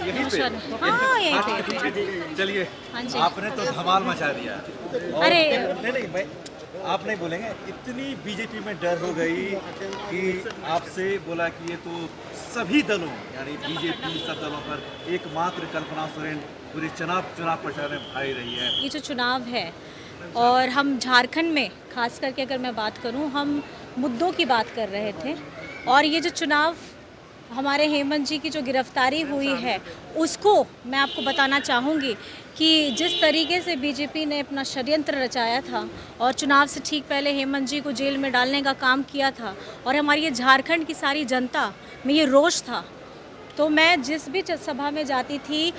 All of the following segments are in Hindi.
यहीं पे? हाँ यहीं पे। चलिए, हाँ जी। आपने तो धमाल मचा दिया। अरे नहीं मैं आप नहीं बोलेंगे, इतनी बीजेपी में डर हो गई कि आपसे बोला कि ये तो सभी दलों यानी बीजेपी सब दलों पर एकमात्र कल्पना सोरेन पूरे चुनाव प्रचार में भाई रही है। ये जो चुनाव है और हम झारखंड में खास करके अगर मैं बात करूं, हम मुद्दों की बात कर रहे थे और ये जो चुनाव हमारे हेमंत जी की जो गिरफ्तारी हुई है उसको मैं आपको बताना चाहूँगी कि जिस तरीके से बीजेपी ने अपना षड्यंत्र रचाया था और चुनाव से ठीक पहले हेमंत जी को जेल में डालने का काम किया था और हमारी ये झारखंड की सारी जनता में ये रोष था, तो मैं जिस भी सभा में जाती थी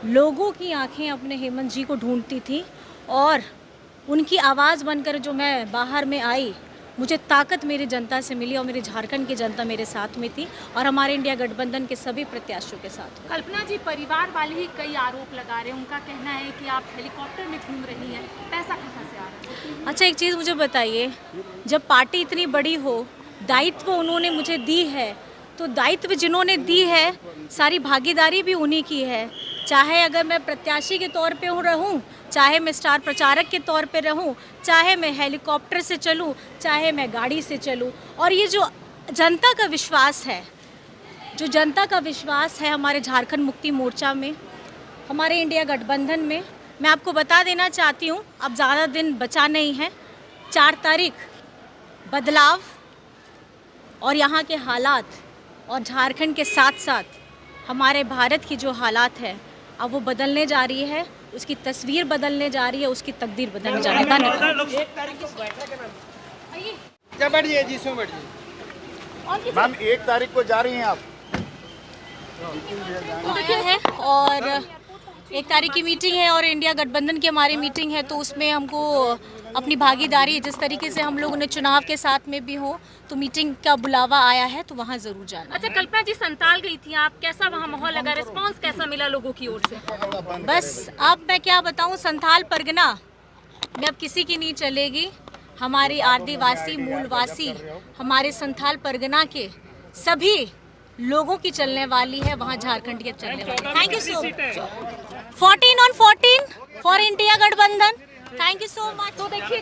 लोगों की आंखें अपने हेमंत जी को ढूंढती थी और उनकी आवाज़ बनकर जो मैं बाहर में आई, मुझे ताकत मेरी जनता से मिली और मेरी झारखंड की जनता मेरे साथ में थी और हमारे इंडिया गठबंधन के सभी प्रत्याशियों के साथ। कल्पना जी, परिवार वाले ही कई आरोप लगा रहे हैं, उनका कहना है कि आप हेलीकॉप्टर में घूम रही हैं, पैसा कहाँ से आ रहा है? अच्छा एक चीज़ मुझे बताइए, जब पार्टी इतनी बड़ी हो, दायित्व उन्होंने मुझे दी है, तो दायित्व जिन्होंने दी है सारी भागीदारी भी उन्हीं की है। चाहे अगर मैं प्रत्याशी के तौर पे रहूं, चाहे मैं स्टार प्रचारक के तौर पे रहूं, चाहे मैं हेलीकॉप्टर से चलूं, चाहे मैं गाड़ी से चलूं, और ये जो जनता का विश्वास है, जो जनता का विश्वास है हमारे झारखंड मुक्ति मोर्चा में, हमारे इंडिया गठबंधन में, मैं आपको बता देना चाहती हूँ, अब ज़्यादा दिन बचा नहीं है। 4 तारीख बदलाव और यहाँ के हालात और झारखंड के साथ साथ हमारे भारत की जो हालात है अब वो बदलने जा रही है, उसकी तस्वीर बदलने जा रही है, उसकी तकदीर बदलने जा रही है। धन्यवाद। मैम 1 तारीख को जा रही हैं आप? है और 1 तारीख की मीटिंग है और इंडिया गठबंधन की हमारी मीटिंग है, तो उसमें हमको अपनी भागीदारी जिस तरीके से हम लोगों ने चुनाव के साथ में भी हो तो मीटिंग का बुलावा आया है तो वहाँ ज़रूर जाना। अच्छा कल्पना जी, संताल गई थी आप, कैसा वहाँ माहौल लगा, रिस्पांस कैसा मिला लोगों की ओर से? बस अब मैं क्या बताऊँ, संथाल परगना में अब किसी की नहीं चलेगी। हमारी आदिवासी मूलवासी हमारे संथाल परगना के सभी लोगों की चलने वाली है, वहाँ झारखंड के चलने वाली। Thank you so much. 14 on 14 for India गठबंधन। Thank you so much. तो देखिए